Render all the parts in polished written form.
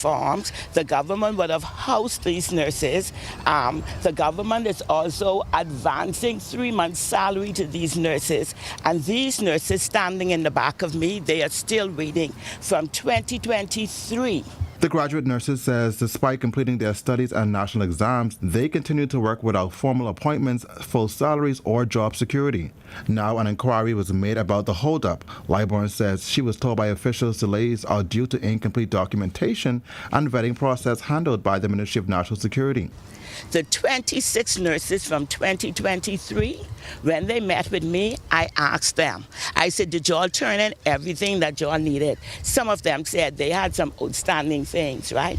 forms. The government would have housed these nurses. The government is also advancing 3 months' salary to these nurses. And these nurses standing in the back of me, they are still waiting from 2023. The graduate nurses says despite completing their studies and national exams, they continue to work without formal appointments, full salaries, or job security. Now an inquiry was made about the holdup. Liborn says she was told by officials delays are due to incomplete documentation and vetting process handled by the Ministry of National Security. The 26 nurses from 2023, when they met with me, I asked them. I said, did y'all turn in everything that y'all needed? Some of them said they had some outstanding things, right?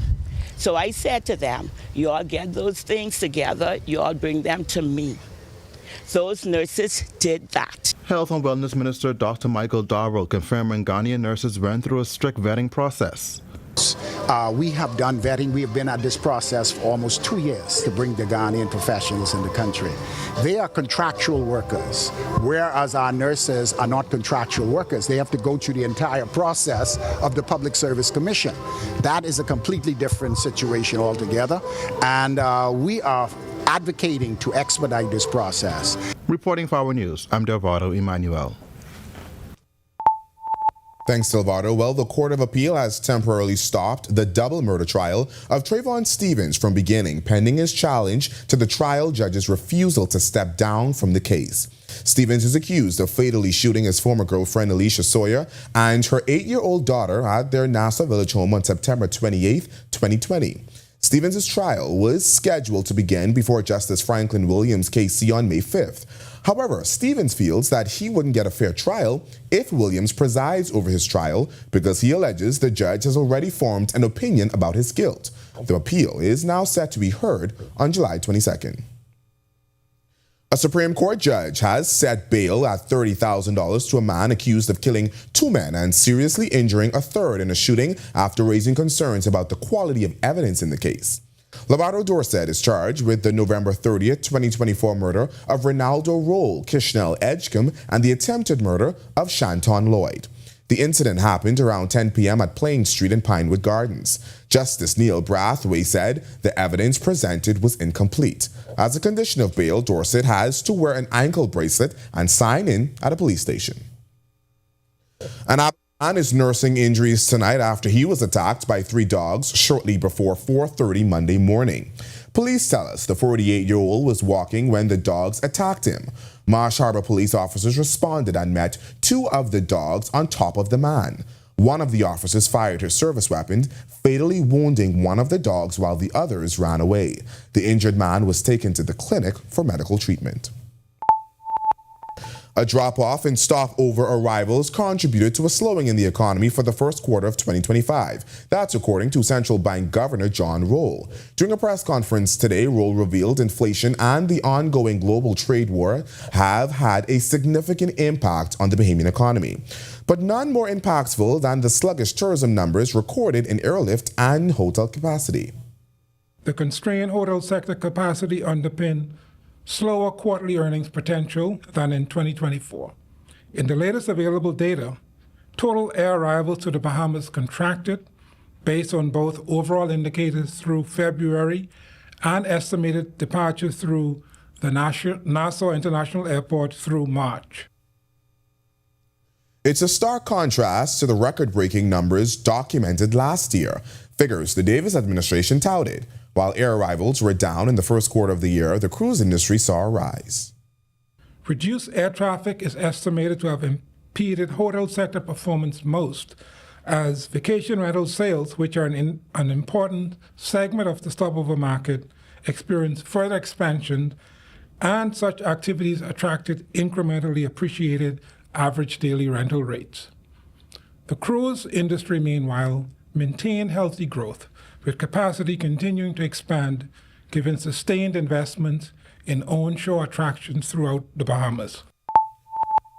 So I said to them, y'all get those things together, y'all bring them to me. Those nurses did that. Health and Wellness Minister Dr. Michael Darrow confirming Ghanaian nurses went through a strict vetting process. We have done vetting. We have been at this process for almost 2 years to bring the Ghanaian professionals in the country. They are contractual workers, whereas our nurses are not contractual workers. They have to go through the entire process of the Public Service Commission. That is a completely different situation altogether, and we are advocating to expedite this process. Reporting for our news, I'm Delvado Emmanuel. Thanks, Delvado. Well, the Court of Appeal has temporarily stopped the double murder trial of Trayvon Stevens from beginning, pending his challenge to the trial judge's refusal to step down from the case. Stevens is accused of fatally shooting his former girlfriend Alicia Sawyer and her 8-year-old daughter at their Nassau Village home on September 28, 2020. Stevens' trial was scheduled to begin before Justice Franklin Williams' KC on May 5th. However, Stevens feels that he wouldn't get a fair trial if Williams presides over his trial because he alleges the judge has already formed an opinion about his guilt. The appeal is now set to be heard on July 22nd. A Supreme Court judge has set bail at $30,000 to a man accused of killing 2 men and seriously injuring a third in a shooting after raising concerns about the quality of evidence in the case. Lovato Dorset is charged with the November 30th, 2024 murder of Ronaldo Roll, Kishnell Edgecombe, and the attempted murder of Shanton Lloyd. The incident happened around 10 p.m. at Plain Street in Pinewood Gardens. Justice Neil Brathwaite said the evidence presented was incomplete. As a condition of bail, Dorset has to wear an ankle bracelet and sign in at a police station. An man is nursing injuries tonight after he was attacked by 3 dogs shortly before 4:30 Monday morning. Police tell us the 48-year-old was walking when the dogs attacked him. Marsh Harbor police officers responded and met 2 of the dogs on top of the man. One of the officers fired his service weapon, fatally wounding one of the dogs while the others ran away. The injured man was taken to the clinic for medical treatment. A drop-off in stopover arrivals contributed to a slowing in the economy for the first quarter of 2025. That's according to Central Bank Governor John Roll. During a press conference today, Roll revealed inflation and the ongoing global trade war have had a significant impact on the Bahamian economy, but none more impactful than the sluggish tourism numbers recorded in airlift and hotel capacity. The constrained hotel sector capacity underpinned slower quarterly earnings potential than in 2024. In the latest available data, total air arrivals to the Bahamas contracted based on both overall indicators through February and estimated departures through the Nassau International Airport through March. It's a stark contrast to the record-breaking numbers documented last year, figures the Davis administration touted. While air arrivals were down in the first quarter of the year, the cruise industry saw a rise. Reduced air traffic is estimated to have impeded hotel sector performance most, as vacation rental sales, which are an important segment of the stopover market, experienced further expansion, and such activities attracted incrementally appreciated average daily rental rates. The cruise industry, meanwhile, maintained healthy growth, with capacity continuing to expand given sustained investments in onshore attractions throughout the Bahamas.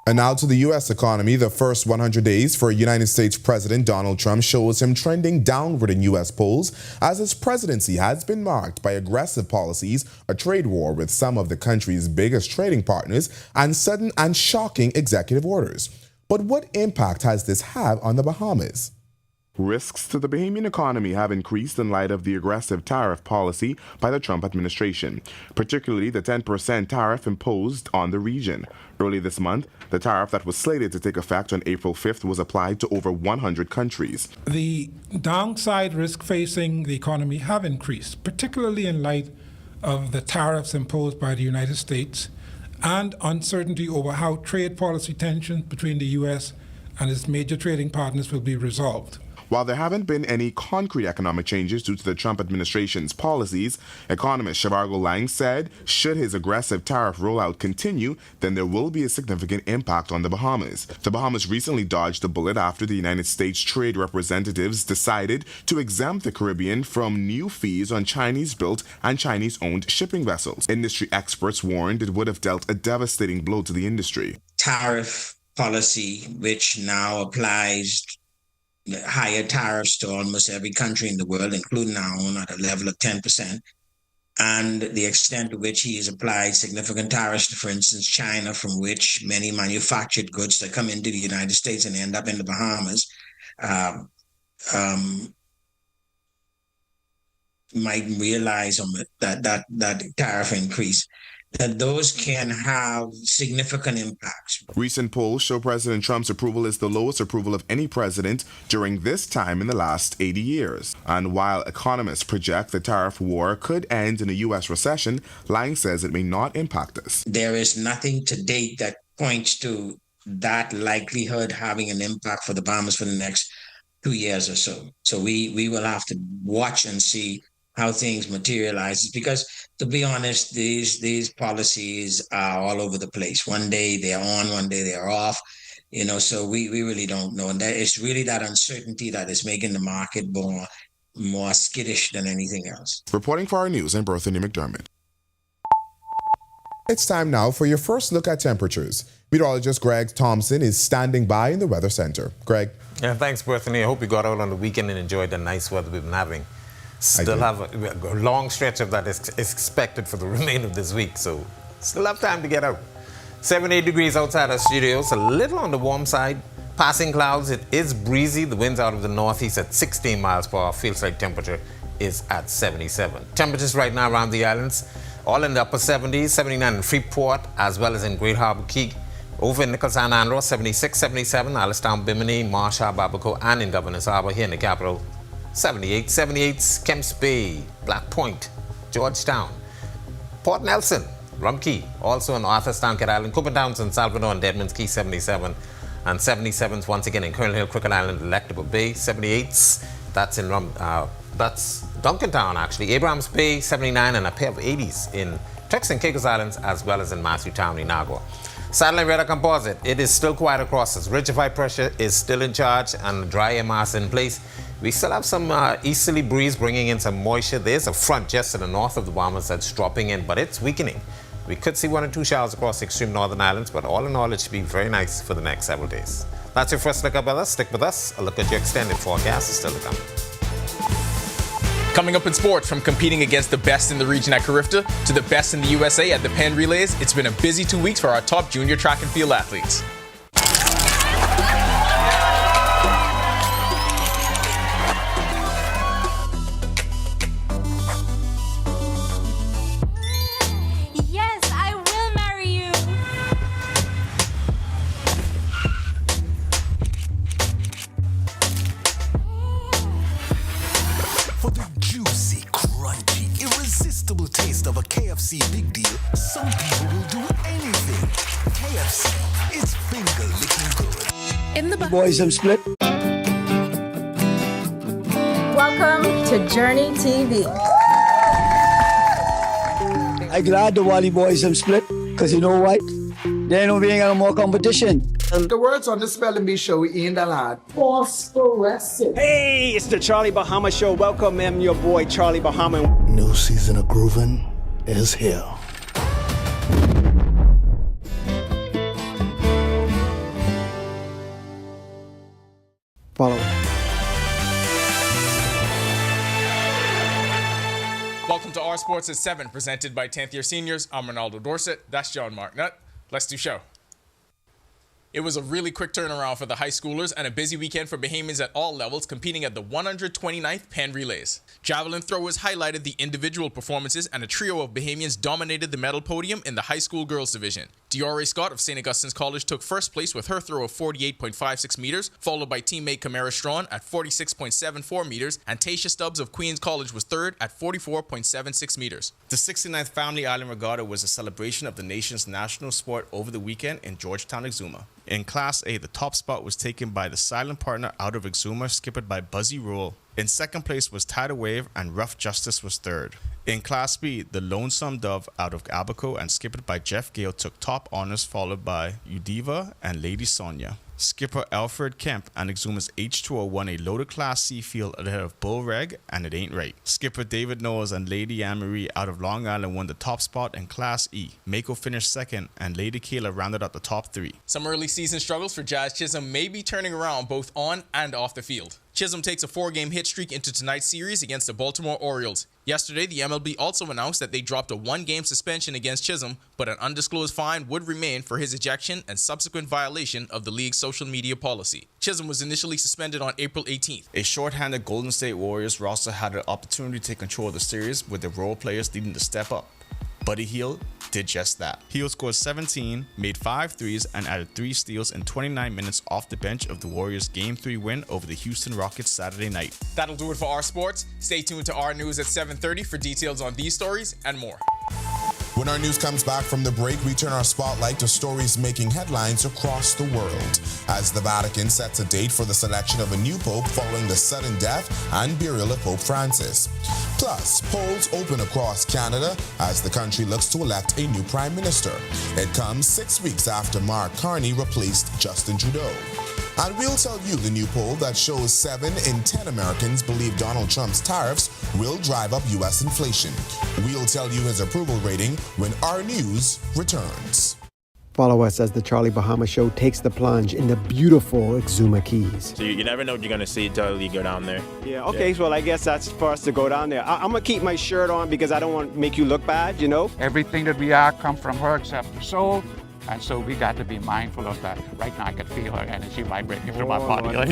And now to the U.S. economy. The first 100 days for United States President Donald Trump shows him trending downward in U.S. polls as his presidency has been marked by aggressive policies, a trade war with some of the country's biggest trading partners, and sudden and shocking executive orders. But what impact has this had on the Bahamas? Risks to the Bahamian economy have increased in light of the aggressive tariff policy by the Trump administration, particularly the 10% tariff imposed on the region. Early this month, the tariff that was slated to take effect on April 5th was applied to over 100 countries. The downside risk facing the economy have increased, particularly in light of the tariffs imposed by the United States and uncertainty over how trade policy tensions between the U.S. and its major trading partners will be resolved. While there haven't been any concrete economic changes due to the Trump administration's policies, economist Shivargo Lang said should his aggressive tariff rollout continue, then there will be a significant impact on the Bahamas. The Bahamas recently dodged a bullet after the United States trade representatives decided to exempt the Caribbean from new fees on Chinese-built and Chinese-owned shipping vessels. Industry experts warned it would have dealt a devastating blow to the industry. Tariff policy, which now applies higher tariffs to almost every country in the world, including our own, at a level of 10%, and the extent to which he has applied significant tariffs to, for instance, China, from which many manufactured goods that come into the United States and end up in the Bahamas might realize that tariff increase, that those can have significant impacts. Recent polls show President Trump's approval is the lowest approval of any president during this time in the last 80 years. And while economists project the tariff war could end in a U.S. recession, Lang says it may not impact us. There is nothing to date that points to that likelihood having an impact for the Bahamas for the next 2 years or so. So we will have to watch and see how things materialize, because to be honest, these policies are all over the place. One day they're on, one day they're off, so we really don't know. And that it's really that uncertainty that is making the market more skittish than anything else. Reporting for our news, I'm Berthany McDermott. It's time now for your first look at temperatures. Meteorologist Greg Thompson is standing by in the Weather Center. Greg. Yeah, thanks, Berthany. I hope you got out on the weekend and enjoyed the nice weather we've been having. Still have a long stretch of that is expected for the remainder of this week, so still have time to get out. 78 degrees outside our studios, a little on the warm side. Passing clouds, it is breezy. The winds out of the northeast at 16 miles per hour. Feels like temperature is at 77. Temperatures right now around the islands, all in the upper 70s, 79 in Freeport, as well as in Great Harbour Key. Over in Nichols and Andros, 76, 77, Alistown, Bimini, Marshall, Babaco, and in Governor's Harbour here in the capital. 78, 78's Kemps Bay, Black Point, Georgetown, Port Nelson, Rum Key, also in Arthurstown, Cat Island, Cooper Downs, and Salvador and Deadman's Key, 77, and 77's once again in Colonel Hill, Cricket Island, Electable Bay, 78's, that's in that's Duncantown actually, Abrahams Bay, 79, and a pair of 80s in Turks and Caicos Islands, as well as in Matthewtown, Inagua. Satellite radar composite, it is still quiet across us. Ridge of high pressure is still in charge and dry air mass in place. We still have some easterly breeze bringing in some moisture. There's a front just to the north of the Bahamas that's dropping in, but it's weakening. We could see 1 or 2 showers across the extreme northern islands, but all in all, it should be very nice for the next several days. That's your first look up with us. Stick with us. A look at your extended forecast is still to come. Coming up in sports, from competing against the best in the region at Carifta to the best in the USA at the Penn Relays, it's been a busy 2 weeks for our top junior track and field athletes. Big deal. Some people will do anything. KFC, it's finger licking good. In the boys, I'm split. Welcome to Journey TV. I'm glad the Wally boys I'm split, because you know what? They know we ain't got no more competition. The words on the Spelling Bee Show with Ian Dallard. Phosphorescent. Hey, it's the Charlie Bahama Show. Welcome, I'm your boy Charlie Bahama. New season of grooving is here. Follow. Welcome to Our Sports at 7, presented by 10th Year Seniors. I'm Ronaldo Dorset. That's John Marknut. Let's do show. It was a really quick turnaround for the high schoolers and a busy weekend for Bahamians at all levels competing at the 129th Penn Relays. Javelin throwers highlighted the individual performances and a trio of Bahamians dominated the medal podium in the high school girls division. Diore Scott of St. Augustine's College took first place with her throw of 48.56 meters, followed by teammate Kamara Strawn at 46.74 meters, and Tasha Stubbs of Queens College was third at 44.76 meters. The 69th Family Island Regatta was a celebration of the nation's national sport over the weekend in Georgetown, Exuma. In Class A, the top spot was taken by the silent partner out of Exuma, skippered by Buzzy Rule. In second place was Tidal Wave, and Rough Justice was third. In Class B, the Lonesome Dove out of Abaco and skippered by Jeff Gale took top honors, followed by Udiva and Lady Sonia. Skipper Alfred Kemp and Exuma's H2O won a loaded Class C field ahead of Bull Reg and It Ain't Right. Skipper David Knowles and Lady Anne-Marie out of Long Island won the top spot in Class E. Mako finished second, and Lady Kayla rounded out the top three. Some early season struggles for Jazz Chisholm may be turning around both on and off the field. Chisholm takes a 4-game hit streak into tonight's series against the Baltimore Orioles. Yesterday, the MLB also announced that they dropped a 1-game suspension against Chisholm, but an undisclosed fine would remain for his ejection and subsequent violation of the league's social media policy. Chisholm was initially suspended on April 18th. A shorthanded Golden State Warriors roster had an opportunity to take control of the series, with the role players needing to step up. Buddy Hield did just that. Hield scored 17, made 5 threes, and added 3 steals in 29 minutes off the bench of the Warriors' Game 3 win over the Houston Rockets Saturday night. That'll do it for our sports. Stay tuned to our news at 7:30 for details on these stories and more. When our news comes back from the break, we turn our spotlight to stories making headlines across the world, as the Vatican sets a date for the selection of a new pope following the sudden death and burial of Pope Francis. Plus, polls open across Canada as the country looks to elect a new prime minister. It comes 6 weeks after Mark Carney replaced Justin Trudeau. And we'll tell you the new poll that shows 7 in 10 Americans believe Donald Trump's tariffs will drive up U.S. inflation. We'll tell you his approval rating when our news returns. Follow us as the Charlie Bahama Show takes the plunge in the beautiful Exuma Keys. So you never know what you're going to see until you go down there. Yeah, okay, so well, I guess that's for us to go down there. I'm going to keep my shirt on because I don't want to make you look bad, you know? Everything that we are comes from her except the soul. And so we got to be mindful of that. Right now I can feel her energy vibrating through my body. I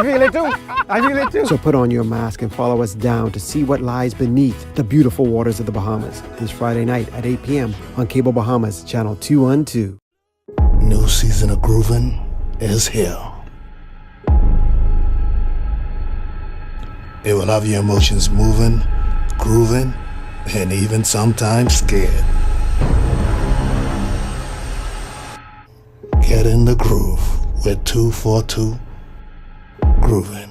feel it too. I feel it too. So put on your mask and follow us down to see what lies beneath the beautiful waters of the Bahamas this Friday night at 8 p.m. on Cable Bahamas, Channel 212. New season of Groovin' is here. It will have your emotions moving, grooving, and even sometimes scared. Get in the groove with 242 Groovin'.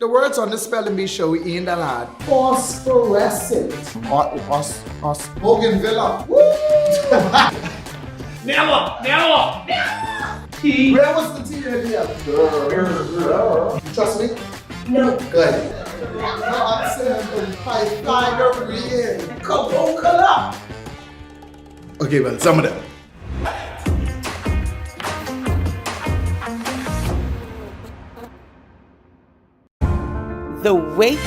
The words on the Spelling Bee Show with Ian Dallard. Phosphorescent. Bougainvillea. Never. T. Where was the T in here? You trust me? No. Good. No, I'm saying find over the end. Coca-Cola. Okay, well, some of them. The wait.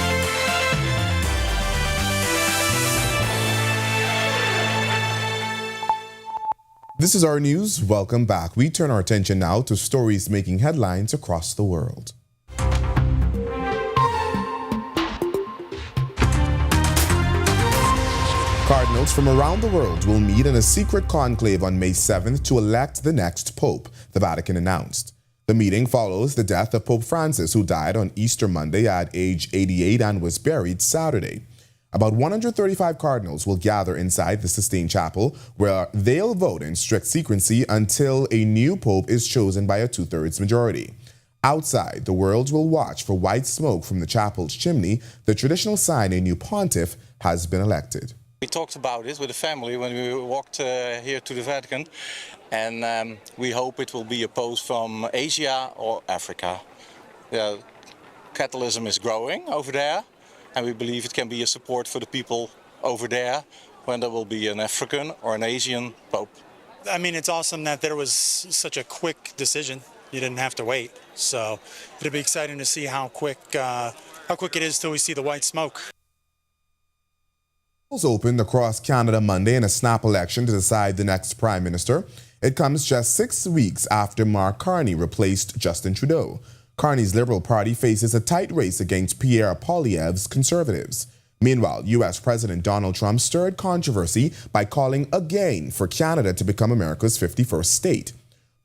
This is our news. Welcome back. We turn our attention now to stories making headlines across the world. Cardinals from around the world will meet in a secret conclave on May 7th to elect the next pope, the Vatican announced. The meeting follows the death of Pope Francis, who died on Easter Monday at age 88 and was buried Saturday. About 135 cardinals will gather inside the Sistine Chapel, where they'll vote in strict secrecy until a new pope is chosen by a 2/3 majority. Outside, the world will watch for white smoke from the chapel's chimney, the traditional sign a new pontiff has been elected. We talked about it with the family when we walked here to the Vatican, and we hope it will be a post from Asia or Africa. Catholicism is growing over there, and we believe it can be a support for the people over there when there will be an African or an Asian pope. I mean, it's awesome that there was such a quick decision. You didn't have to wait. So it'll be exciting to see how quick how quick it is till we see the white smoke. Polls opened across Canada Monday in a snap election to decide the next prime minister. It comes just 6 weeks after Mark Carney replaced Justin Trudeau. Carney's Liberal Party faces a tight race against Pierre Poilievre's Conservatives. Meanwhile, U.S. President Donald Trump stirred controversy by calling again for Canada to become America's 51st state.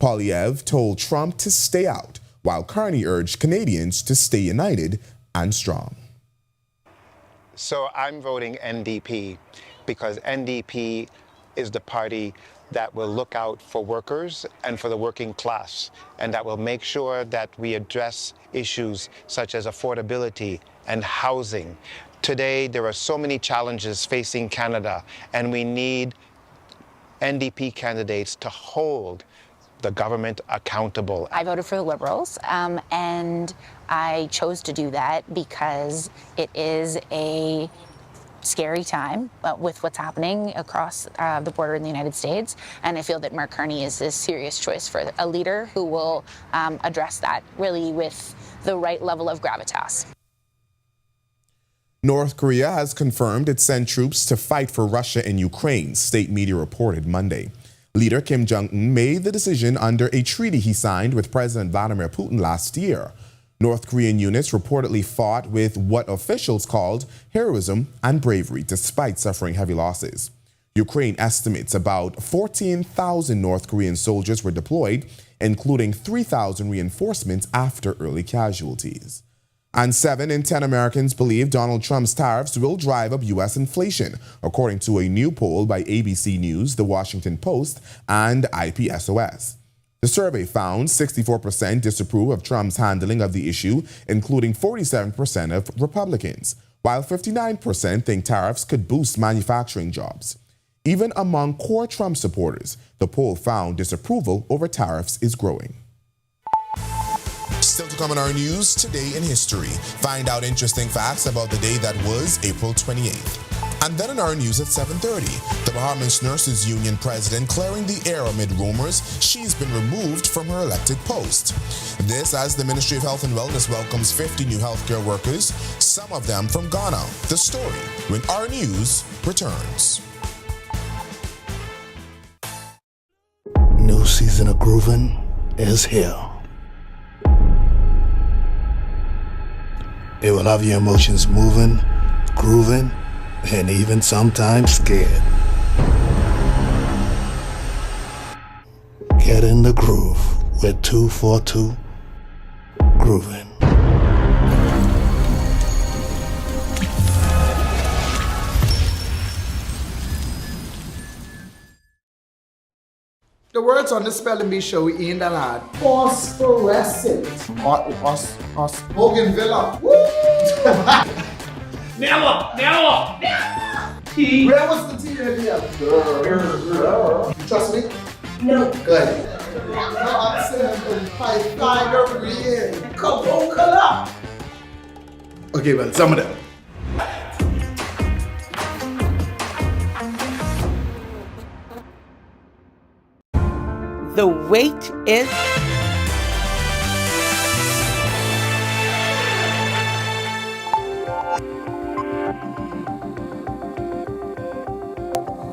Poilievre told Trump to stay out, while Carney urged Canadians to stay united and strong. So I'm voting NDP because NDP is the party that will look out for workers and for the working class, and that will make sure that we address issues such as affordability and housing. Today, there are so many challenges facing Canada, and we need NDP candidates to hold the government accountable. I voted for the Liberals, and I chose to do that because it is a scary time with what's happening across the border in the United States, and I feel that Mark Carney is a serious choice for a leader who will address that really with the right level of gravitas. North Korea has confirmed it sent troops to fight for Russia in Ukraine, state media reported Monday. Leader Kim Jong-un made the decision under a treaty he signed with President Vladimir Putin last year. North Korean units reportedly fought with what officials called heroism and bravery, despite suffering heavy losses. Ukraine estimates about 14,000 North Korean soldiers were deployed, including 3,000 reinforcements after early casualties. And 7 in 10 Americans believe Donald Trump's tariffs will drive up U.S. inflation, according to a new poll by ABC News, The Washington Post, and IPSOS. The survey found 64% disapprove of Trump's handling of the issue, including 47% of Republicans, while 59% think tariffs could boost manufacturing jobs. Even among core Trump supporters, the poll found disapproval over tariffs is growing. Still to come in our news, Today in History. Find out interesting facts about the day that was April 28th. And then in our news at 7:30, the Bahamas Nurses Union president clearing the air amid rumors she's been removed from her elected post. This as the Ministry of Health and Wellness welcomes 50 new healthcare workers, some of them from Ghana. The story when our news returns. New season of grooving is here. It will have your emotions moving, grooving, and even sometimes scared. Get in the groove with 242 Grooving. The words on the spelling bee show in the lad. Phosphorescent. Bougainvillea. Woo! Never. T. Where was the T in here? You trust me? No. Good. No, I'm saying Pythagorean. Coca-Cola. Okay, well, some of them. The wait is...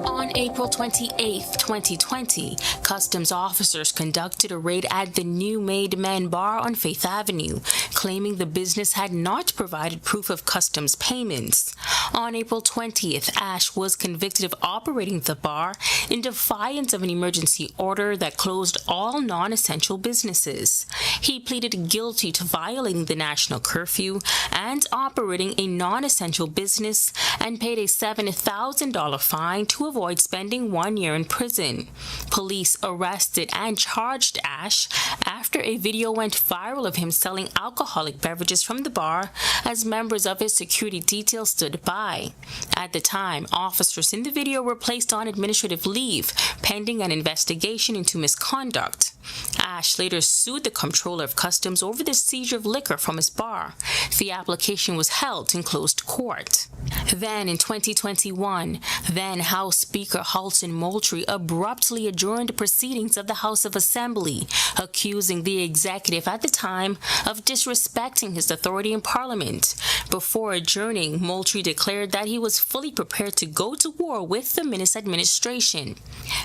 On April 28, 2020, customs officers conducted a raid at the new Made Men Bar on Faith Avenue, claiming the business had not provided proof of customs payments. On April 20th, Ash was convicted of operating the bar in defiance of an emergency order that closed all non-essential businesses. He pleaded guilty to violating the national curfew and operating a non-essential business and paid a $7,000 fine to avoid spending 1 year in prison. Police arrested and charged Ash after a video went viral of him selling alcoholic beverages from the bar as members of his security detail stood by. At the time, officers in the video were placed on administrative leave pending an investigation into misconduct. Ash later sued the comptroller of customs over the seizure of liquor from his bar. The application was held in closed court. Then in 2021, then House Speaker Halton Moultrie abruptly adjourned proceedings of the House of Assembly, accusing the executive at the time of disrespecting his authority in Parliament. Before adjourning, Moultrie declared that he was fully prepared to go to war with the Minnis administration.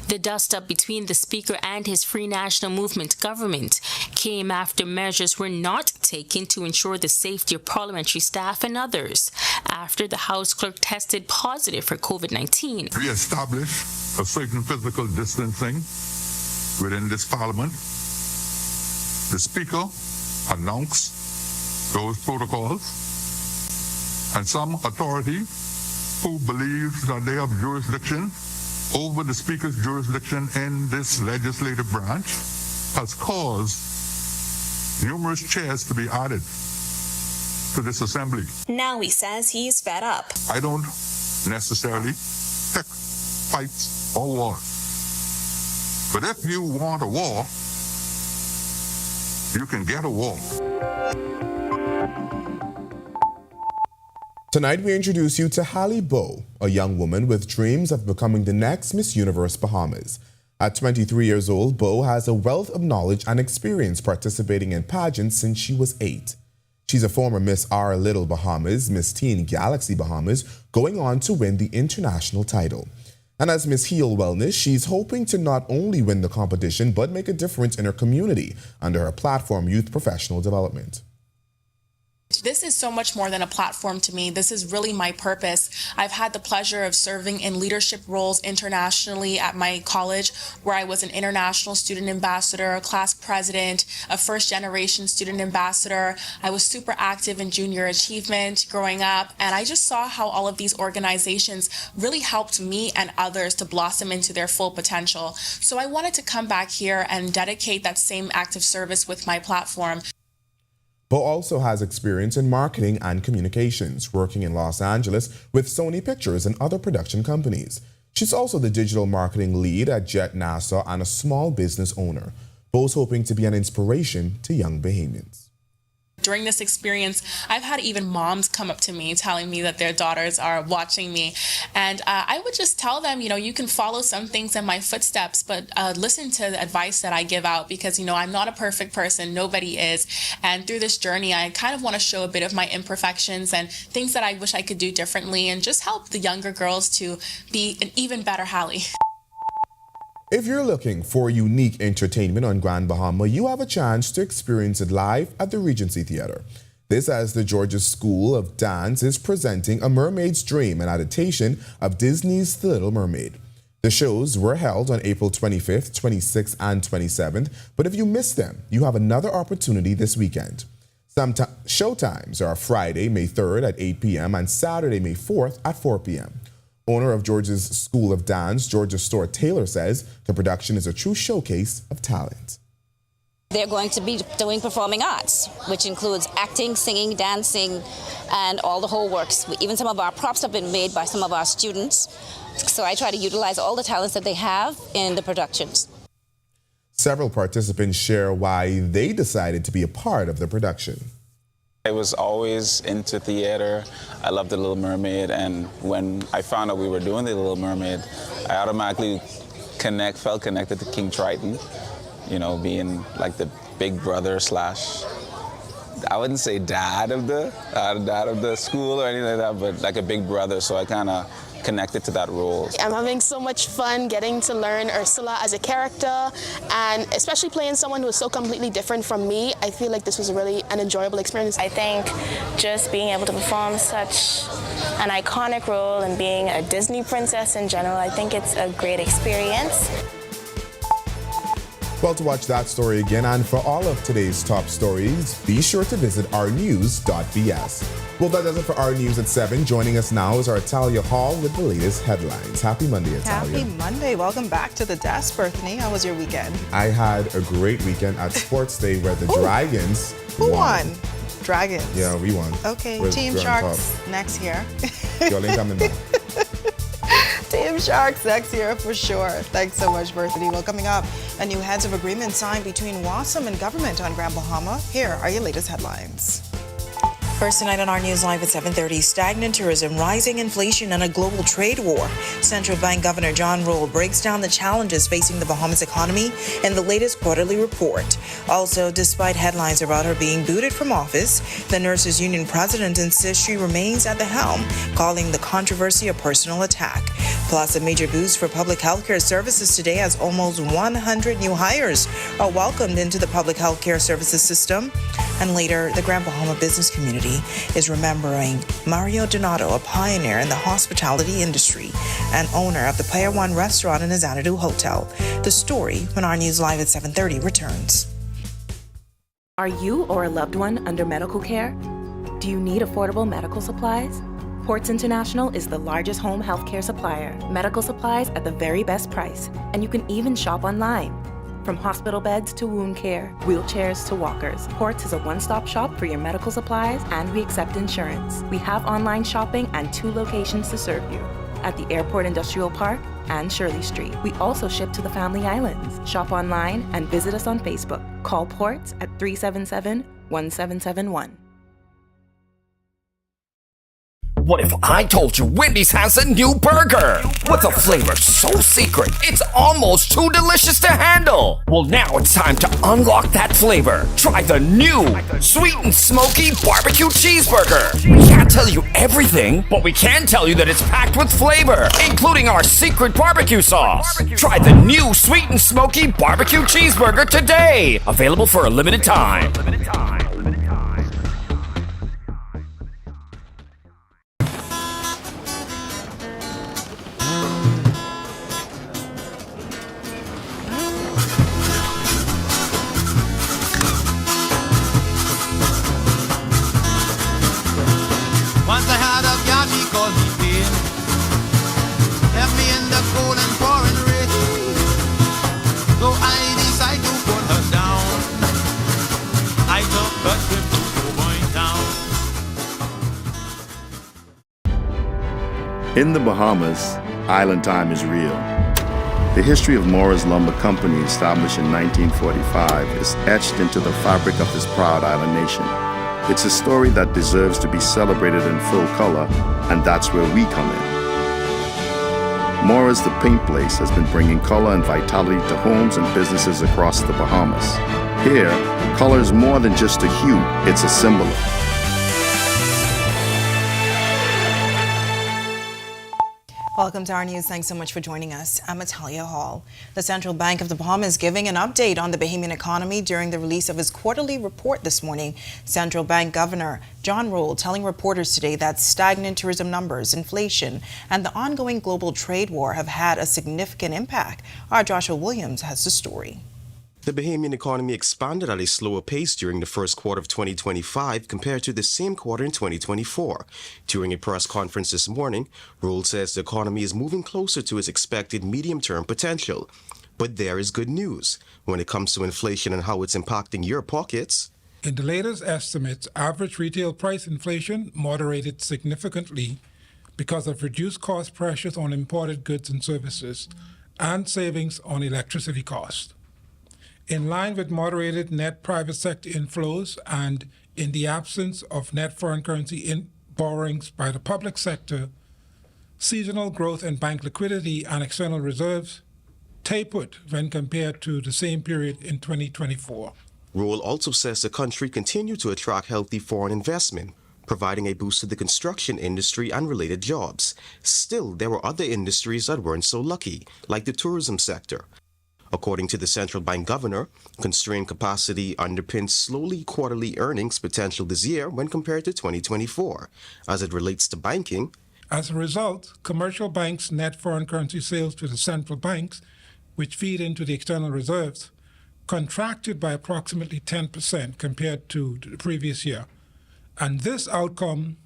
The dust-up between the Speaker and his Free National Movement government came after measures were not taken to ensure the safety of parliamentary staff and others, after the House clerk tested positive for COVID-19. We established a certain physical distancing within this Parliament. The Speaker announced those protocols, and some authority who believes that they have jurisdiction over the Speaker's jurisdiction in this legislative branch has caused numerous chairs to be added to this assembly. Now he says he's fed up. I don't necessarily pick fights or wars. But if you want a war, you can get a war. Tonight, we introduce you to Hallie Bowe, a young woman with dreams of becoming the next Miss Universe Bahamas. At 23 years old, Bowe has a wealth of knowledge and experience participating in pageants since she was 8. She's a former Miss R Little Bahamas, Miss Teen Galaxy Bahamas, going on to win the international title. And as Miss Heal Wellness, she's hoping to not only win the competition, but make a difference in her community under her platform, Youth Professional Development. This is so much more than a platform to me. This is really my purpose. I've had the pleasure of serving in leadership roles internationally at my college, where I was an international student ambassador, a class president, a first-generation student ambassador. I was super active in junior achievement growing up, and I just saw how all of these organizations really helped me and others to blossom into their full potential. So I wanted to come back here and dedicate that same act of service with my platform. Bowe also has experience in marketing and communications, working in Los Angeles with Sony Pictures and other production companies. She's also the digital marketing lead at Jet Nassau and a small business owner. Bowe's hoping to be an inspiration to young Bahamians. During this experience, I've had even moms come up to me telling me that their daughters are watching me. And I would just tell them, you can follow some things in my footsteps, but listen to the advice that I give out because, I'm not a perfect person. Nobody is. And through this journey, I kind of want to show a bit of my imperfections and things that I wish I could do differently and just help the younger girls to be an even better Hallie. If you're looking for unique entertainment on Grand Bahama, you have a chance to experience it live at the Regency Theater. This as the Georgia School of Dance is presenting A Mermaid's Dream, an adaptation of Disney's The Little Mermaid. The shows were held on April 25th, 26th, and 27th, but if you missed them, you have another opportunity this weekend. Some showtimes are Friday, May 3rd at 8 p.m. and Saturday, May 4th at 4 p.m. Owner of Georgia's School of Dance, Georgia Store Taylor, says the production is a true showcase of talent. They're going to be doing performing arts, which includes acting, singing, dancing, and all the whole works. Even some of our props have been made by some of our students. So I try to utilize all the talents that they have in the productions. Several participants share why they decided to be a part of the production. I was always into theater. I loved The Little Mermaid, and when I found out we were doing The Little Mermaid, I automatically felt connected to King Triton, being like the big brother / I wouldn't say dad of the school or anything like that, but like a big brother, so I kind of connected to that role. I'm having so much fun getting to learn Ursula as a character, and especially playing someone who is so completely different from me. I feel like this was really an enjoyable experience. I think just being able to perform such an iconic role and being a Disney princess in general, I think it's a great experience. Well, to watch that story again and for all of today's top stories, be sure to visit ournews.bs. Well, that does it for Our News at 7. Joining us now is our Talia Hall with the latest headlines. Happy Monday, Talia. Happy Monday. Welcome back to the desk, Berthany. How was your weekend? I had a great weekend at Sports Day where the Dragons won. Dragons? Yeah, we won. Okay, Team Sharks next year. Y'all ain't coming back. Team Shark sexier for sure. Thanks so much, Berthany. Well, coming up, a new heads of agreement signed between WASM and government on Grand Bahama. Here are your latest headlines. First tonight on our News Live at 7:30, stagnant tourism, rising inflation, and a global trade war. Central Bank Governor John Rule breaks down the challenges facing the Bahamas economy in the latest quarterly report. Also, despite headlines about her being booted from office, the Nurses Union president insists she remains at the helm, calling the controversy a personal attack. Plus, a major boost for public healthcare services today as almost 100 new hires are welcomed into the public healthcare services system. And later, the Grand Bahama business community is remembering Mario Donato, a pioneer in the hospitality industry and owner of the Player One restaurant in the Xanadu Hotel. The story when our News Live at 7:30 returns. Are you or a loved one under medical care? Do you need affordable medical supplies? Ports International is the largest home healthcare supplier. Medical supplies at the very best price, and you can even shop online. From hospital beds to wound care, wheelchairs to walkers, Ports is a one-stop shop for your medical supplies, and we accept insurance. We have online shopping and 2 locations to serve you, at the Airport Industrial Park and Shirley Street. We also ship to the Family Islands. Shop online and visit us on Facebook. Call Ports at 377-1771. What if I told you Wendy's has a new burger? With a flavor so secret, it's almost too delicious to handle. Well, now it's time to unlock that flavor. Try the new Sweet and Smoky Barbecue Cheeseburger. We can't tell you everything, but we can tell you that it's packed with flavor, including our secret barbecue sauce. Try the new Sweet and Smoky Barbecue Cheeseburger today. Available for a limited time. Once I had a gal, she called me pain. Left me in the cold and pouring rain. So I decided to put her down. I took a trip to Cowboy Town. In the Bahamas, island time is real. The history of Morris Lumber Company, established in 1945, is etched into the fabric of this proud island nation. It's a story that deserves to be celebrated in full color, and that's where we come in. Morris the Paint Place has been bringing color and vitality to homes and businesses across the Bahamas. Here, color is more than just a hue, it's a symbol. Welcome to our news. Thanks so much for joining us. I'm Natalia Hall. The Central Bank of the Bahamas is giving an update on the Bahamian economy during the release of his quarterly report this morning. Central Bank Governor John Rule telling reporters today that stagnant tourism numbers, inflation, and the ongoing global trade war have had a significant impact. Our Joshua Williams has the story. The Bahamian economy expanded at a slower pace during the first quarter of 2025 compared to the same quarter in 2024. During a press conference this morning, Rule says the economy is moving closer to its expected medium-term potential. But there is good news when it comes to inflation and how it's impacting your pockets. In the latest estimates, average retail price inflation moderated significantly because of reduced cost pressures on imported goods and services and savings on electricity costs. In line with moderated net private sector inflows and in the absence of net foreign currency borrowings by the public sector, seasonal growth in bank liquidity and external reserves tapered when compared to the same period in 2024. Rule also says the country continued to attract healthy foreign investment, providing a boost to the construction industry and related jobs. Still, there were other industries that weren't so lucky, like the tourism sector. According to the central bank governor, constrained capacity underpins slowly quarterly earnings potential this year when compared to 2024. As it relates to banking, as a result, commercial banks' net foreign currency sales to the central banks, which feed into the external reserves, contracted by approximately 10% compared to the previous year. And this outcome,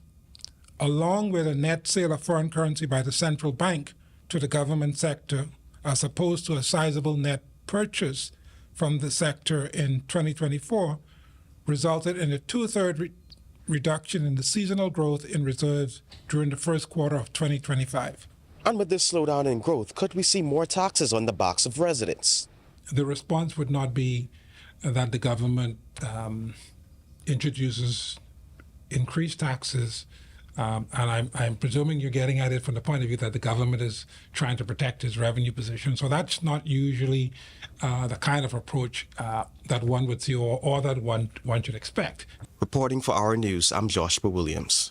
along with a net sale of foreign currency by the central bank to the government sector, as opposed to a sizable net purchase from the sector in 2024, resulted in a two-thirds reduction in the seasonal growth in reserves during the first quarter of 2025. And with this slowdown in growth, could we see more taxes on the backs of residents? The response would not be that the government introduces increased taxes, and I'm presuming you're getting at it from the point of view that the government is trying to protect its revenue position. So that's not usually the kind of approach that one would see or that one should expect. Reporting for Our News, I'm Joshua Williams.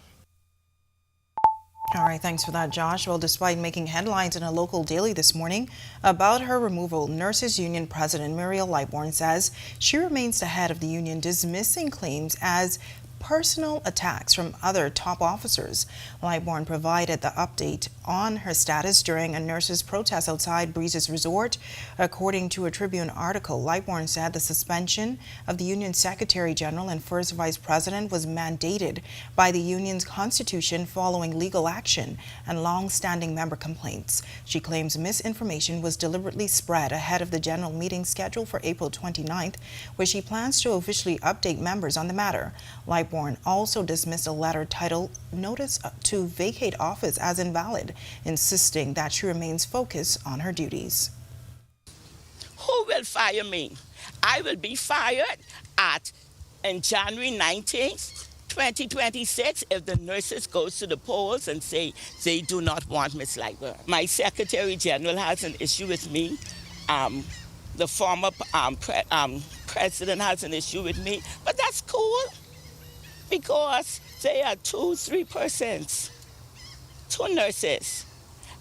All right, thanks for that, Josh. Well, despite making headlines in a local daily this morning about her removal, Nurses Union President Muriel Lightbourne says she remains the head of the union, dismissing claims as personal attacks from other top officers. Lightbourne provided the update on her status during a nurses' protest outside Breezes Resort. According to a Tribune article, Lightbourne said the suspension of the union secretary general and first vice president was mandated by the union's constitution following legal action and long-standing member complaints. She claims misinformation was deliberately spread ahead of the general meeting scheduled for April 29th, where she plans to officially update members on the matter. Lightbourne also dismissed a letter titled Notice to Vacate Office as invalid, insisting that she remains focused on her duties. Who will fire me? I will be fired in January 19th, 2026, if the nurses go to the polls and say they do not want Ms. Lightbourne. My Secretary General has an issue with me. The former president has an issue with me, but that's cool. Because they are 2-3 persons, 2 nurses.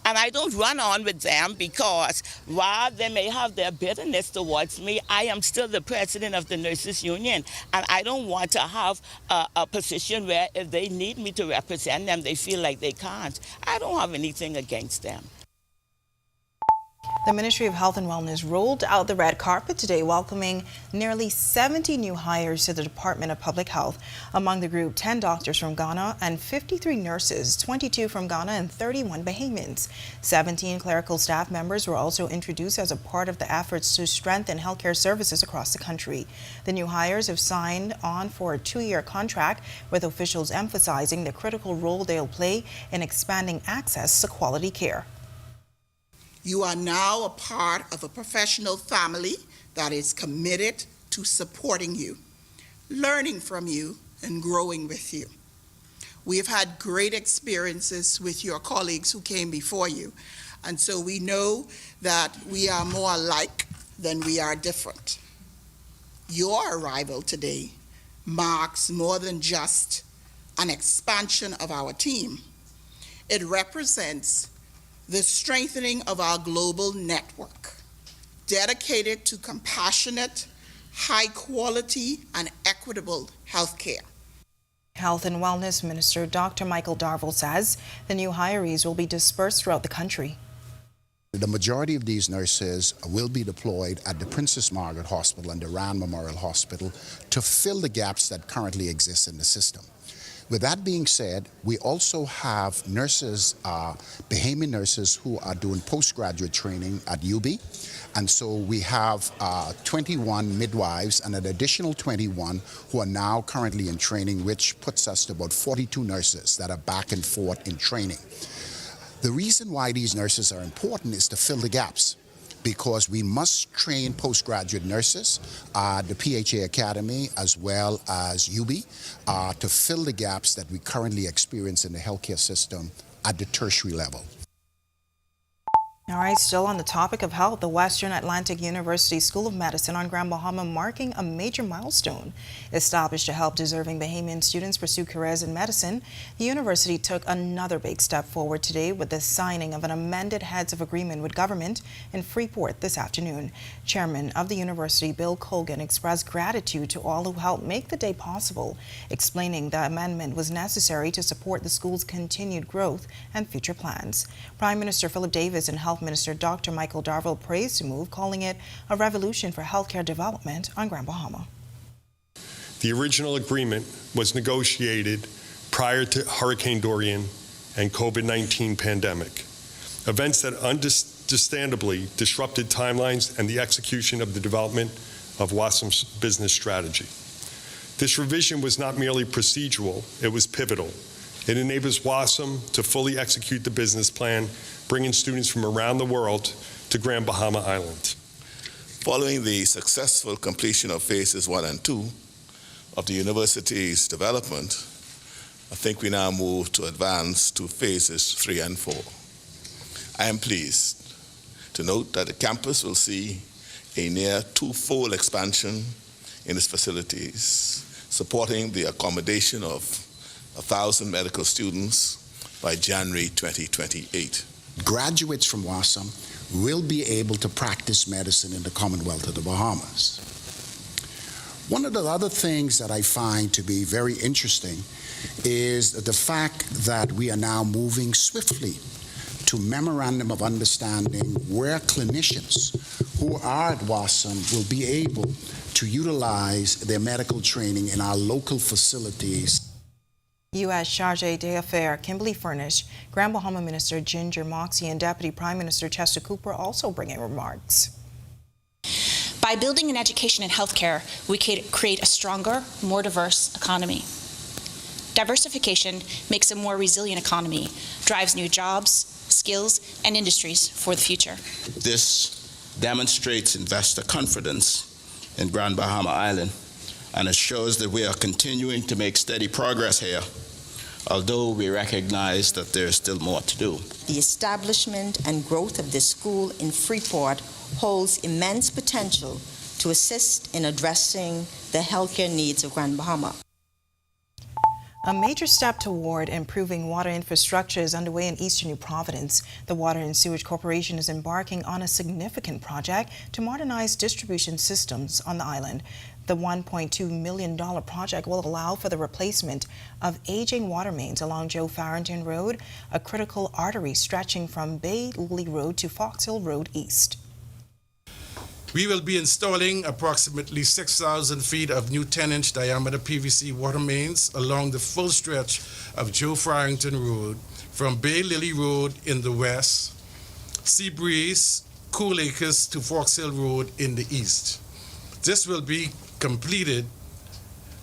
And I don't run on with them because while they may have their bitterness towards me, I am still the president of the Nurses Union. And I don't want to have a position where if they need me to represent them, they feel like they can't. I don't have anything against them. The Ministry of Health and Wellness rolled out the red carpet today, welcoming nearly 70 new hires to the Department of Public Health. Among the group, 10 doctors from Ghana and 53 nurses, 22 from Ghana and 31 Bahamians. 17 clerical staff members were also introduced as a part of the efforts to strengthen healthcare services across the country. The new hires have signed on for a 2-year contract, with officials emphasizing the critical role they'll play in expanding access to quality care. You are now a part of a professional family that is committed to supporting you, learning from you, and growing with you. We have had great experiences with your colleagues who came before you, and so we know that we are more alike than we are different. Your arrival today marks more than just an expansion of our team. It represents the strengthening of our global network, dedicated to compassionate, high-quality, and equitable health care. Health and Wellness Minister Dr. Michael Darville says the new hirees will be dispersed throughout the country. The majority of these nurses will be deployed at the Princess Margaret Hospital and the Rand Memorial Hospital to fill the gaps that currently exist in the system. With that being said, we also have nurses, Bahamian nurses, who are doing postgraduate training at UB. And so we have 21 midwives and an additional 21 who are now currently in training, which puts us to about 42 nurses that are back and forth in training. The reason why these nurses are important is to fill the gaps, because we must train postgraduate nurses, the PHA Academy as well as UB, to fill the gaps that we currently experience in the healthcare system at the tertiary level. All right, still on the topic of health, the Western Atlantic University School of Medicine on Grand Bahama marking a major milestone. Established to help deserving Bahamian students pursue careers in medicine, the university took another big step forward today with the signing of an amended Heads of Agreement with government in Freeport this afternoon. Chairman of the university, Bill Colgan, expressed gratitude to all who helped make the day possible, explaining the amendment was necessary to support the school's continued growth and future plans. Prime Minister Philip Davis and Health Minister Dr. Michael Darville praised the move, calling it a revolution for healthcare development on Grand Bahama. The original agreement was negotiated prior to Hurricane Dorian and COVID-19 pandemic, events that understandably disrupted timelines and the execution of the development of WASM's business strategy. This revision was not merely procedural, it was pivotal, It enables WASM to fully execute the business plan, bringing students from around the world to Grand Bahama Island. Following the successful completion of phases 1 and 2 of the university's development, I think we now move to advance to phases 3 and 4. I am pleased to note that the campus will see a near two-fold expansion in its facilities, supporting the accommodation of 1,000 medical students by January 2028. Graduates from WASM will be able to practice medicine in the Commonwealth of the Bahamas. One of the other things that I find to be very interesting is the fact that we are now moving swiftly to memorandum of understanding where clinicians who are at WASM will be able to utilize their medical training in our local facilities. U.S. Chargé d'Affaires Kimberly Furnish, Grand Bahama Minister Ginger Moxie, and Deputy Prime Minister Chester Cooper also bringing remarks. By building in education and healthcare, we can create a stronger, more diverse economy. Diversification makes a more resilient economy, drives new jobs, skills, and industries for the future. This demonstrates investor confidence in Grand Bahama Island, and it shows that we are continuing to make steady progress here, although we recognize that there is still more to do. The establishment and growth of this school in Freeport holds immense potential to assist in addressing the healthcare needs of Grand Bahama. A major step toward improving water infrastructure is underway in eastern New Providence. The Water and Sewage Corporation is embarking on a significant project to modernize distribution systems on the island. The $1.2 million project will allow for the replacement of aging water mains along Joe Farrington Road, a critical artery stretching from Bay Lily Road to Fox Hill Road East. We will be installing approximately 6,000 feet of new 10-inch diameter PVC water mains along the full stretch of Joe Farrington Road from Bay Lily Road in the west, Seabreeze, Cool Acres to Fox Hill Road in the east. This will be completed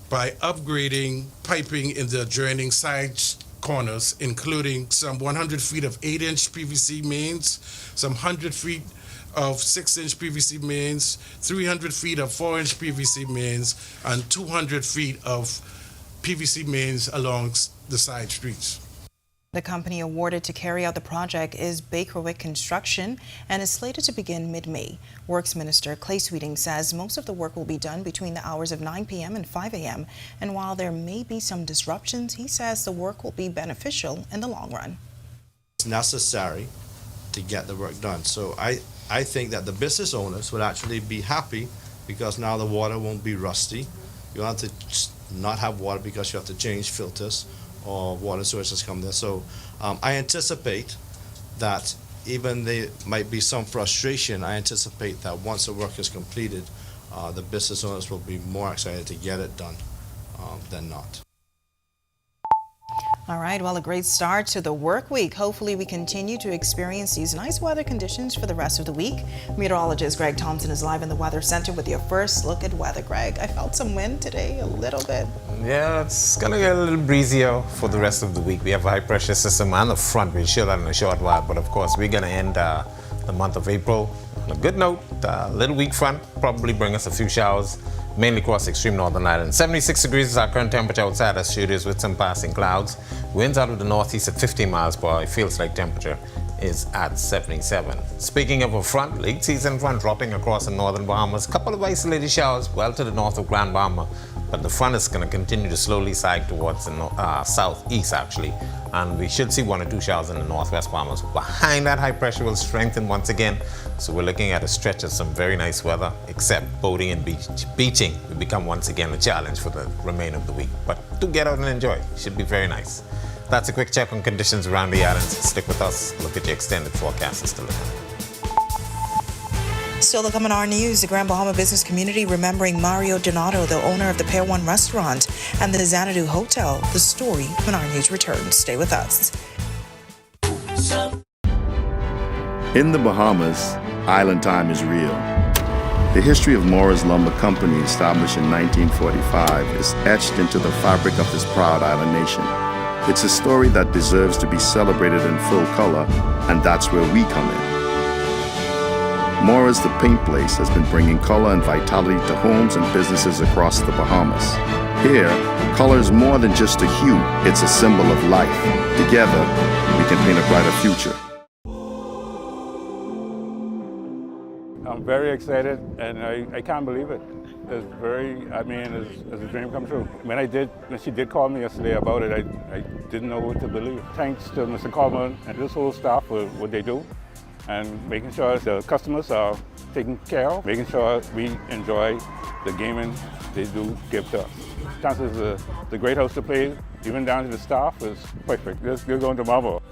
by upgrading piping in the adjoining side corners, including some 100 feet of 8-inch PVC mains, some 100 feet of 6-inch PVC mains, 300 feet of 4-inch PVC mains, and 200 feet of PVC mains along the side streets. The company awarded to carry out the project is Bakerwick Construction and is slated to begin mid-May. Works Minister Clay Sweeting says most of the work will be done between the hours of 9 p.m. and 5 a.m. And while there may be some disruptions, he says the work will be beneficial in the long run. It's necessary to get the work done. So I think that the business owners would actually be happy because now the water won't be rusty. You don't have to not have water because you have to change filters or water sources come there. So I anticipate that even there might be some frustration, I anticipate that once the work is completed, the business owners will be more excited to get it done than not. All right, well, a great start to the work week. Hopefully we continue to experience these nice weather conditions for the rest of the week. Meteorologist Greg Thompson is live in the Weather Center with your first look at weather. Greg, I felt some wind today, a little bit. Yeah, it's going to get a little breezier for the rest of the week. We have a high pressure system and a front. We'll show that in a short while. But of course, we're going to end the month of April on a good note. A little weak front, probably bring us a few showers, mainly across the extreme northern island. 76 degrees is our current temperature outside our studios with some passing clouds. Winds out of the northeast at 50 miles per hour. It feels like temperature is at 77. Speaking of a front, late season front dropping across the northern Bahamas. A couple of isolated showers well to the north of Grand Bahama, but the front is going to continue to slowly sag towards the southeast actually, and we should see 1 or 2 showers in the northwest Bahamas. Behind that, high pressure will strengthen once again, so we're looking at a stretch of some very nice weather, except boating and beaching will become once again a challenge for the remainder of the week. But do get out and enjoy. It should be very nice. That's a quick check on conditions around the islands. Stick with us. Look at your extended forecast is still Still to come in our news, the Grand Bahama business community remembering Mario Donato, the owner of the Pier 1 restaurant and the Xanadu Hotel. The story when our news returns. Stay with us. In the Bahamas, island time is real. The history of Morris Lumber Company, established in 1945, is etched into the fabric of this proud island nation. It's a story that deserves to be celebrated in full color, and that's where we come in. Mora's The Paint Place has been bringing color and vitality to homes and businesses across the Bahamas. Here, color is more than just a hue, it's a symbol of life. Together, we can paint a brighter future. I'm very excited, and I can't believe it. It's it's a dream come true. When she did call me yesterday about it, I didn't know what to believe. Thanks to Mr. Coleman and this whole staff for what they do, and making sure the customers are taken care of, making sure we enjoy the gaming they do give to us. Chances is the great house to play, even down to the staff, is perfect. They're going to marvel.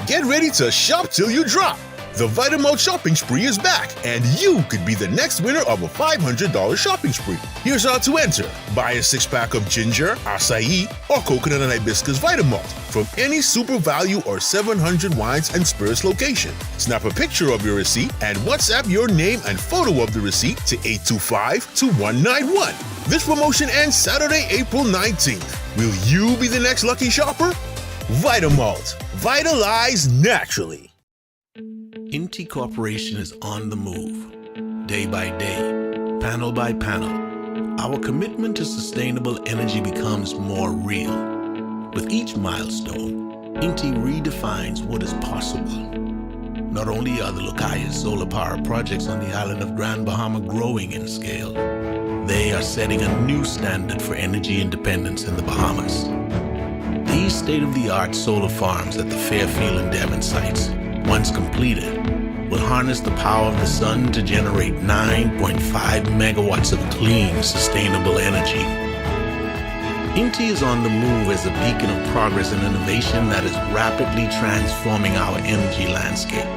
Get ready to shop till you drop. The Vitamalt shopping spree is back, and you could be the next winner of a $500 shopping spree. Here's how to enter. Buy a 6-pack of ginger, acai, or coconut and hibiscus Vitamalt from any Super Value or 700 Wines and Spirits location. Snap a picture of your receipt and WhatsApp your name and photo of the receipt to 825-2191. This promotion ends Saturday, April 19th. Will you be the next lucky shopper? Vitamalt. Vitalize naturally. Inti Corporation is on the move, day by day, panel by panel. Our commitment to sustainable energy becomes more real. With each milestone, Inti redefines what is possible. Not only are the Lucayas solar power projects on the island of Grand Bahama growing in scale, they are setting a new standard for energy independence in the Bahamas. These state-of-the-art solar farms at the Fairfield and Devon sites, once completed, will harness the power of the sun to generate 9.5 megawatts of clean, sustainable energy. Inti is on the move as a beacon of progress and innovation that is rapidly transforming our energy landscape.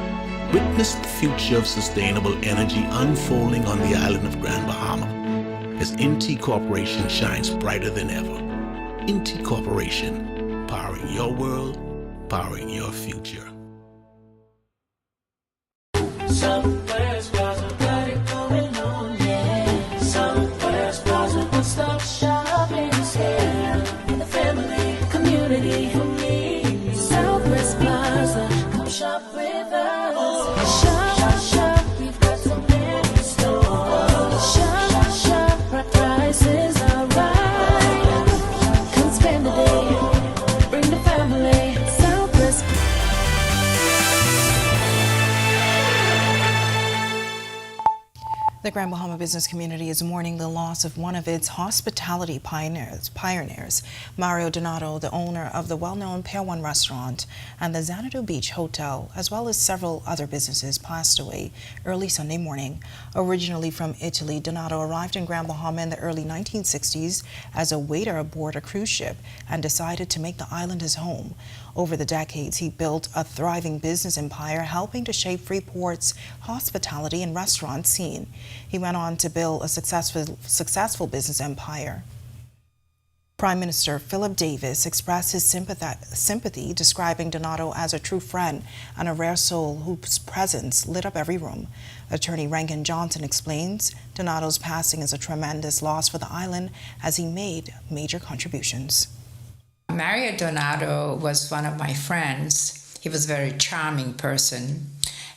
Witness the future of sustainable energy unfolding on the island of Grand Bahama as Inti Corporation shines brighter than ever. Inti Corporation, powering your world, powering your future. Somewhere's was a party going on, yeah. Somewhere's was a one-stop shopping here. The family, community who needs Southwest Plaza. Come shop with us. Shop, shop, we've got so many stores. Shop, shop, prices are right. Come spend the day, bring the family. Southwest. The Grand Bahama business community is mourning the loss of one of its hospitality pioneers. Mario Donato, the owner of the well-known Pier 1 restaurant and the Xanadu Beach Hotel, as well as several other businesses, passed away early Sunday morning. Originally from Italy, Donato arrived in Grand Bahama in the early 1960s as a waiter aboard a cruise ship and decided to make the island his home. Over the decades, he built a thriving business empire, helping to shape Freeport's hospitality and restaurant scene. He went on to build a successful business empire. Prime Minister Philip Davis expressed his sympathy, describing Donato as a true friend and a rare soul whose presence lit up every room. Attorney Rankin Johnson explains Donato's passing is a tremendous loss for the island as he made major contributions. Mario Donato was one of my friends. He was a very charming person,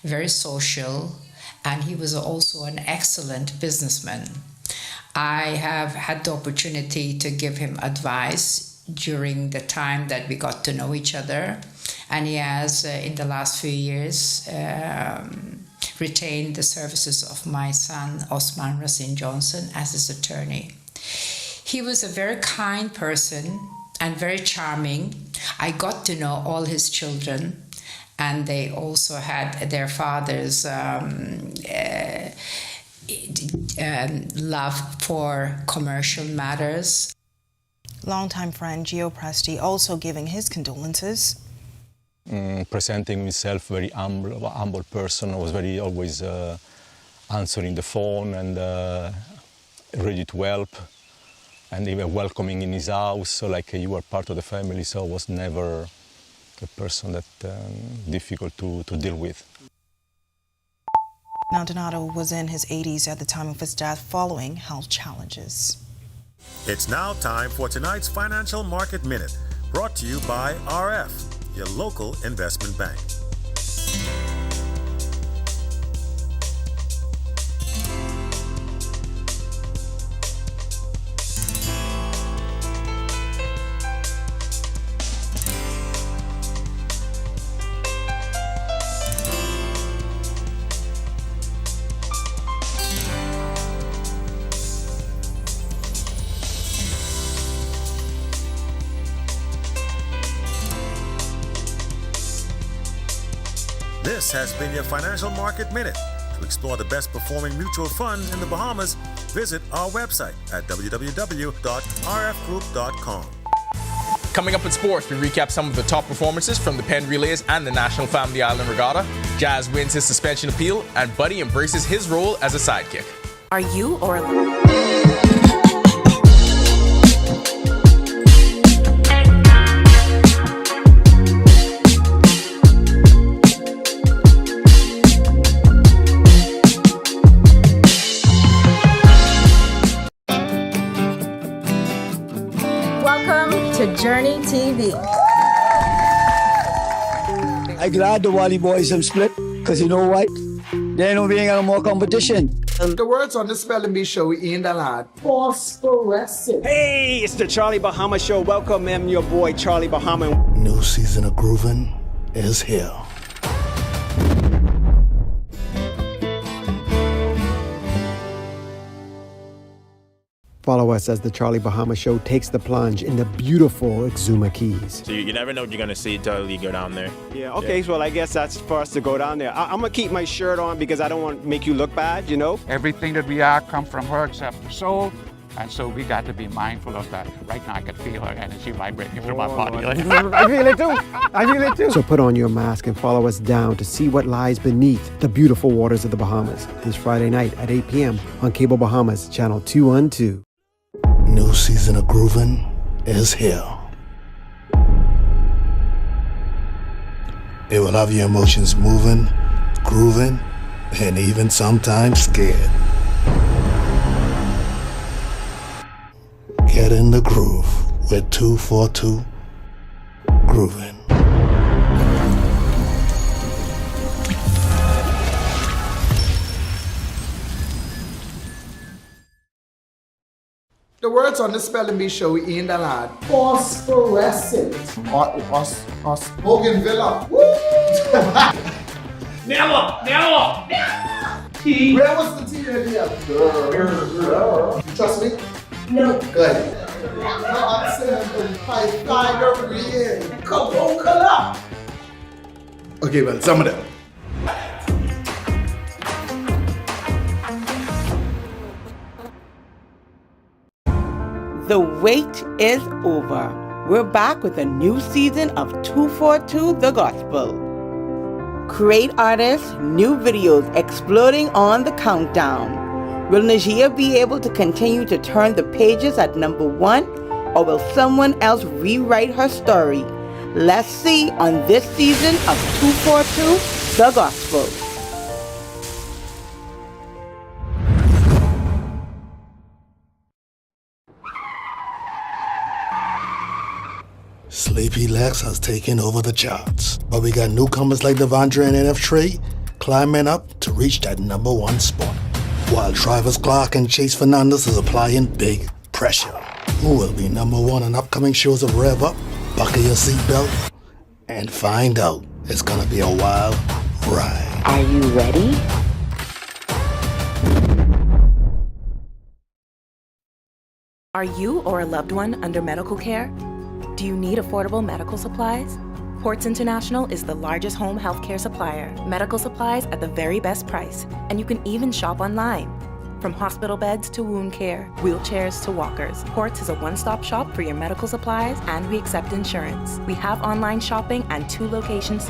very social, and he was also an excellent businessman. I have had the opportunity to give him advice during the time that we got to know each other, and he has, in the last few years, retained the services of my son, Osman Racine Johnson, as his attorney. He was a very kind person and very charming. I got to know all his children, and they also had their father's love for commercial matters. Longtime friend Gio Presti also giving his condolences. Presenting himself very humble person. I was very always answering the phone and ready to help. And even welcoming in his house, so like you were part of the family, so I was never a person that difficult to deal with. Now, Donato was in his 80s at the time of his death following health challenges. It's now time for tonight's Financial Market Minute, brought to you by RF, your local investment bank. This has been your Financial Market Minute. To explore the best performing mutual funds in the Bahamas, visit our website at www.rfgroup.com. Coming up in sports, we recap some of the top performances from the Penn Relays and the National Family Island Regatta. Jazz wins his suspension appeal, and Buddy embraces his role as a sidekick. Are you or Journey TV. I'm glad the Wally boys have split, because you know what? There ain't being no more competition. The words on the Spelling Bee show in the lad. Phosphorescent. Hey, it's the Charlie Bahama Show. Welcome, I'm your boy, Charlie Bahama. New season of groovin' is here. Follow us as the Charlie Bahama Show takes the plunge in the beautiful Exuma Keys. So you never know what you're going to see until you go down there. Yeah, okay, yeah. So I guess that's for us to go down there. I'm going to keep my shirt on because I don't want to make you look bad, you know? Everything that we are comes from her except the soul. And so we got to be mindful of that. Right now I can feel her energy vibrating through my body. I feel it too. I feel it too. So put on your mask and follow us down to see what lies beneath the beautiful waters of the Bahamas this Friday night at 8 p.m. on Cable Bahamas, Channel 212. New season of groovin' is here. It will have your emotions moving, grooving, and even sometimes scared. Get in the groove with 242 Groovin'. The words on the Spelling Bee show in the lad. Phosphorescent. Bougainvillea. Never. T. Where was the T in here? You trust me? No. Good. No, I'm saying find over here. Come on, color. Okay, well, some of them. The wait is over. We're back with a new season of 242 The Gospel. Great artists, new videos exploding on the countdown. Will Najia be able to continue to turn the pages at number 1, or will someone else rewrite her story? Let's see on this season of 242 The Gospel. Sleepy Lex has taken over the charts, but we got newcomers like Devondre and NF Trey climbing up to reach that number 1 spot, while Travis Clark and Chase Fernandez is applying big pressure. Who will be number 1 on upcoming shows of Rev Up? Buckle your seatbelt and find out. It's gonna be a wild ride. Are you ready? Are you or a loved one under medical care? Do you need affordable medical supplies? Ports International is the largest home healthcare supplier. Medical supplies at the very best price, and you can even shop online. From hospital beds to wound care, wheelchairs to walkers, Ports is a one-stop shop for your medical supplies, and we accept insurance. We have online shopping and 2 locations.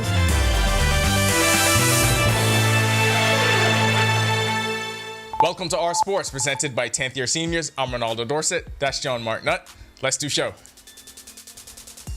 Welcome to Our Sports, presented by 10th year seniors. I'm Ronaldo Dorset. That's John Martinut. Let's do show.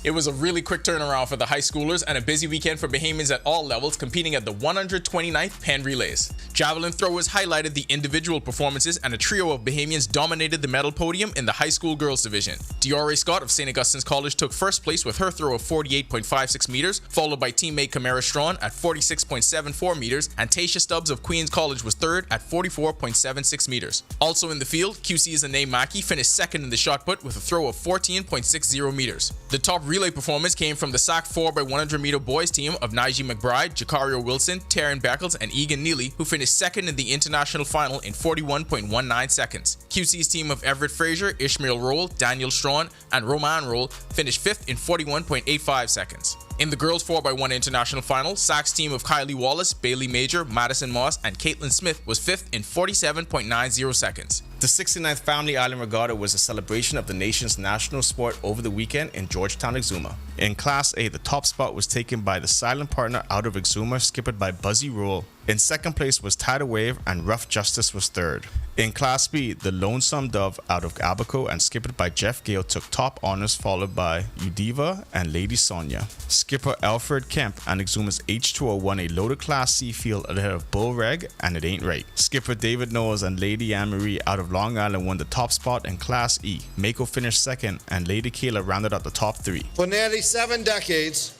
It was a really quick turnaround for the high schoolers and a busy weekend for Bahamians at all levels competing at the 129th Penn Relays. Javelin throwers highlighted the individual performances and a trio of Bahamians dominated the medal podium in the high school girls division. Diore Scott of St. Augustine's College took first place with her throw of 48.56 meters, followed by teammate Kamara Strawn at 46.74 meters, and Tasha Stubbs of Queen's College was third at 44.76 meters. Also in the field, QC's Anae Mackey finished second in the shot put with a throw of 14.60 meters. The top relay performance came from the SAC 4x100 meter boys team of Najee McBride, Jakario Wilson, Taryn Beckles, and Egan Neely, who finished second in the international final in 41.19 seconds. QC's team of Everett Frazier, Ishmael Roll, Daniel Strawn, and Roman Roll finished fifth in 41.85 seconds. In the girls 4x1 international final, SAC's team of Kylie Wallace, Bailey Major, Madison Moss, and Caitlin Smith was fifth in 47.90 seconds. The 69th Family Island Regatta was a celebration of the nation's national sport over the weekend in Georgetown, Exuma. In Class A, the top spot was taken by the silent partner out of Exuma, skippered by Buzzy Rule. In second place was Tidal Wave, and Rough Justice was third. In Class B, the Lonesome Dove out of Abaco and skippered by Jeff Gale took top honors, followed by Udiva and Lady Sonia. Skipper Alfred Kemp and Exuma's H2O won a loaded Class C field ahead of Bull Reg and It Ain't Right. Skipper David Knowles and Lady Anne-Marie out of Long Island won the top spot in Class E. Mako finished second, and Lady Kayla rounded out the top three. For nearly 7 decades,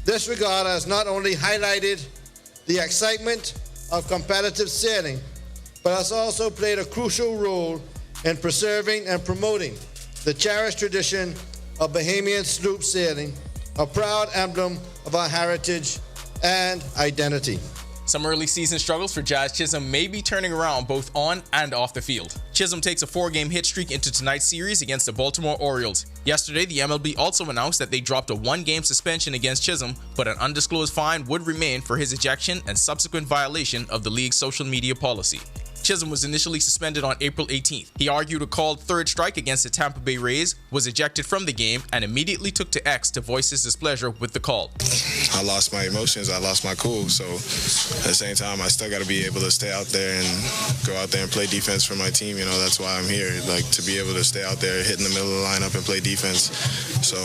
this regatta has not only highlighted the excitement of competitive sailing, but has also played a crucial role in preserving and promoting the cherished tradition of Bahamian sloop sailing, a proud emblem of our heritage and identity. Some early season struggles for Jazz Chisholm may be turning around both on and off the field. Chisholm takes a 4-game hit streak into tonight's series against the Baltimore Orioles. Yesterday, the MLB also announced that they dropped a 1-game suspension against Chisholm, but an undisclosed fine would remain for his ejection and subsequent violation of the league's social media policy. Chisholm was initially suspended on April 18th. He argued a called third strike against the Tampa Bay Rays, was ejected from the game, and immediately took to X to voice his displeasure with the call. I lost my emotions, I lost my cool, so at the same time, I still got to be able to stay out there and go out there and play defense for my team. You know, that's why I'm here, like to be able to stay out there, hit in the middle of the lineup and play defense. So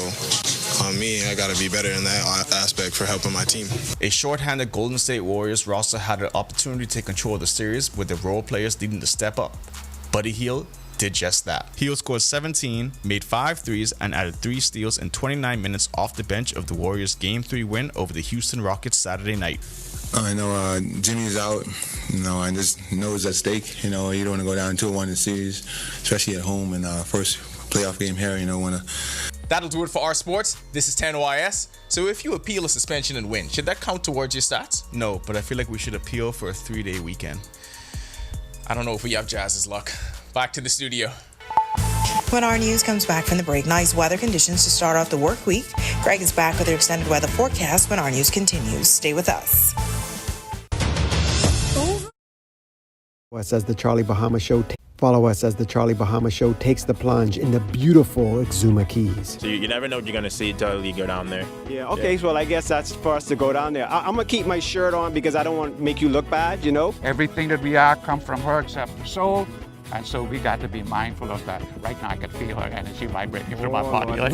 on me, I got to be better in that aspect for helping my team. A shorthanded Golden State Warriors roster had an opportunity to take control of the series with the role players needing to step up. Buddy Hield did just that. Hield scored 17, made 5 threes, and added 3 steals in 29 minutes off the bench of the Warriors' Game 3 win over the Houston Rockets Saturday night. I know Jimmy's out, and just knows at stake. You don't want to go down 2-1 in the series, especially at home in first playoff game here. That'll do it for our sports. This is 10OIS. So if you appeal a suspension and win, should that count towards your stats? No, but I feel like we should appeal for a 3-day weekend. I don't know if we have Jazz's luck. Back to the studio. When our news comes back from the break, nice weather conditions to start off the work week. Greg is back with your extended weather forecast when our news continues. Stay with us. Follow us as the Charlie Bahama Show takes the plunge in the beautiful Exuma Keys. So you never know what you're going to see until you go down there. Yeah, okay, so I guess that's for us to go down there. I'm going to keep my shirt on because I don't want to make you look bad, Everything that we are come from her except the soul. And so we got to be mindful of that. Right now I can feel her energy vibrating through my body. I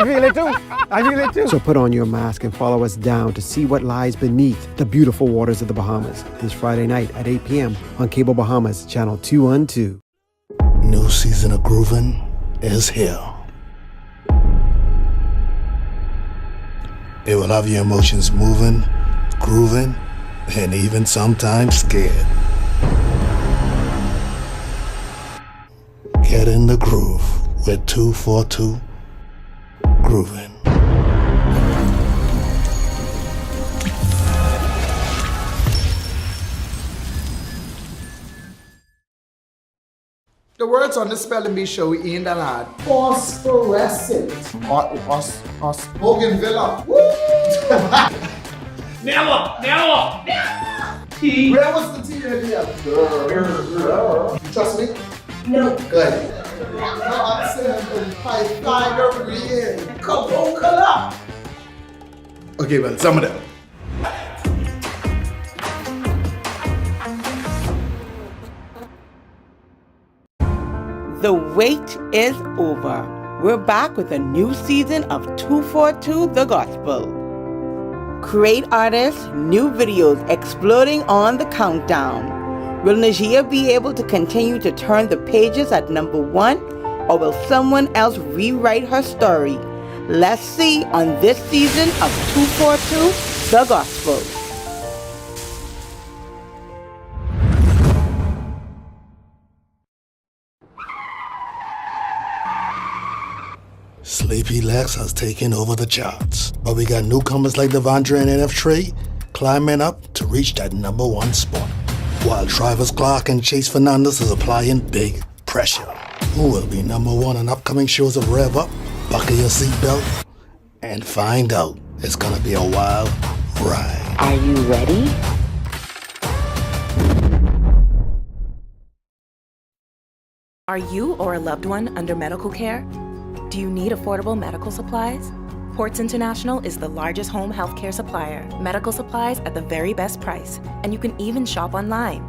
feel it too. So put on your mask and follow us down to see what lies beneath the beautiful waters of the Bahamas this Friday night at 8 p.m. on Cable Bahamas, Channel 212. New season of Groovin' is here. It will have your emotions moving, grooving, and even sometimes scared. Get in the groove with 242 Groovin'. The words on the spelling bee show in the lad. Phosphorescent. Bougainvillea. Woo! Never. T. Where was the T in here? Trust me? No. Good. No, I'm saying five over the end. Coca-Cola. Okay, well, some of them. The wait is over. we're back with a new season of 242 The Gospel. Great artists, new videos exploding on the countdown. Will Najia be able to continue to turn the pages at number 1, or will someone else rewrite her story? Let's see on this season of 242 The Gospel. Sleepy Lex has taken over the charts, but we got newcomers like Devondre and NF Trey climbing up to reach that number 1 spot, while Travis Clark and Chase Fernandez is applying big pressure. Who will be number 1 on upcoming shows of Rev Up? Buckle your seatbelt and find out. It's gonna be a wild ride. Are you ready? Are you or a loved one under medical care? Do you need affordable medical supplies? Ports International is the largest home healthcare supplier. Medical supplies at the very best price. And you can even shop online.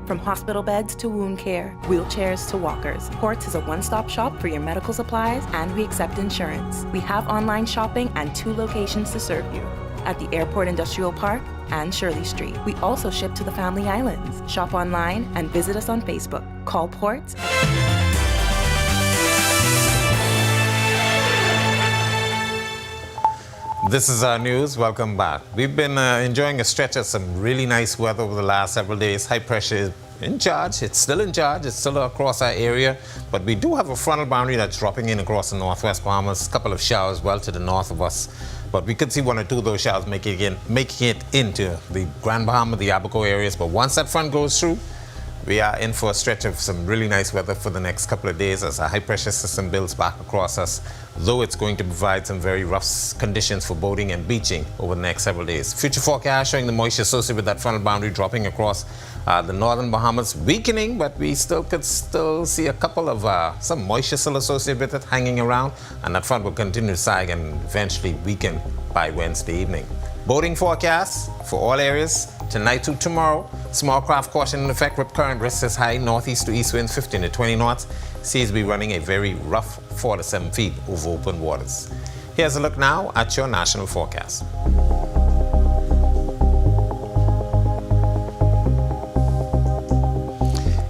From hospital beds to wound care, wheelchairs to walkers, Ports is a one-stop shop for your medical supplies, and we accept insurance. We have online shopping and 2 locations to serve you, at the Airport Industrial Park and Shirley Street. We also ship to the Family Islands. Shop online and visit us on Facebook. Call Ports. This is our news. Welcome back. We've been enjoying a stretch of some really nice weather over the last several days. High pressure is in charge. It's still in charge. It's still across our area. But we do have a frontal boundary that's dropping in across the northwest Bahamas. A couple of showers well to the north of us. But we could see 1 or 2 of those showers making it into the Grand Bahama, the Abaco areas. But once that front goes through, we are in for a stretch of some really nice weather for the next couple of days as a high-pressure system builds back across us, though it's going to provide some very rough conditions for boating and beaching over the next several days. Future forecast showing the moisture associated with that frontal boundary dropping across the northern Bahamas, weakening, but we could still see a couple of some moisture still associated with it hanging around, and that front will continue to sag and eventually weaken by Wednesday evening. Boating forecast for all areas tonight to tomorrow. Small craft caution in effect. Rip current risk is high. Northeast to east winds 15 to 20 knots. Seas will be running a very rough 4 to 7 feet over open waters. Here's a look now at your national forecast.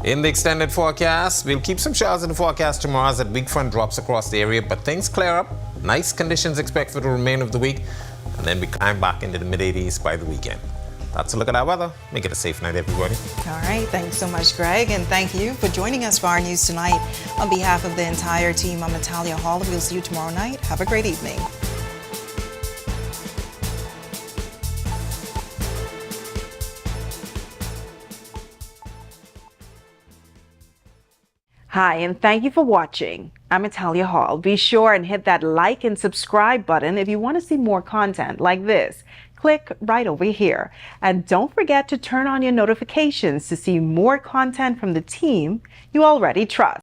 In the extended forecast, we'll keep some showers in the forecast tomorrow as that weak front drops across the area, but things clear up. Nice conditions expected for the remainder of the week, and then we climb back into the mid-80s by the weekend. That's a look at our weather. Make it a safe night, everybody. All right, thanks so much, Greg, and thank you for joining us for our news tonight. On behalf of the entire team, I'm Natalia Hall. We'll see you tomorrow night. Have a great evening. Hi, and thank you for watching. I'm Natalia Hall. Be sure and hit that like and subscribe button if you want to see more content like this. Click right over here. And don't forget to turn on your notifications to see more content from the team you already trust.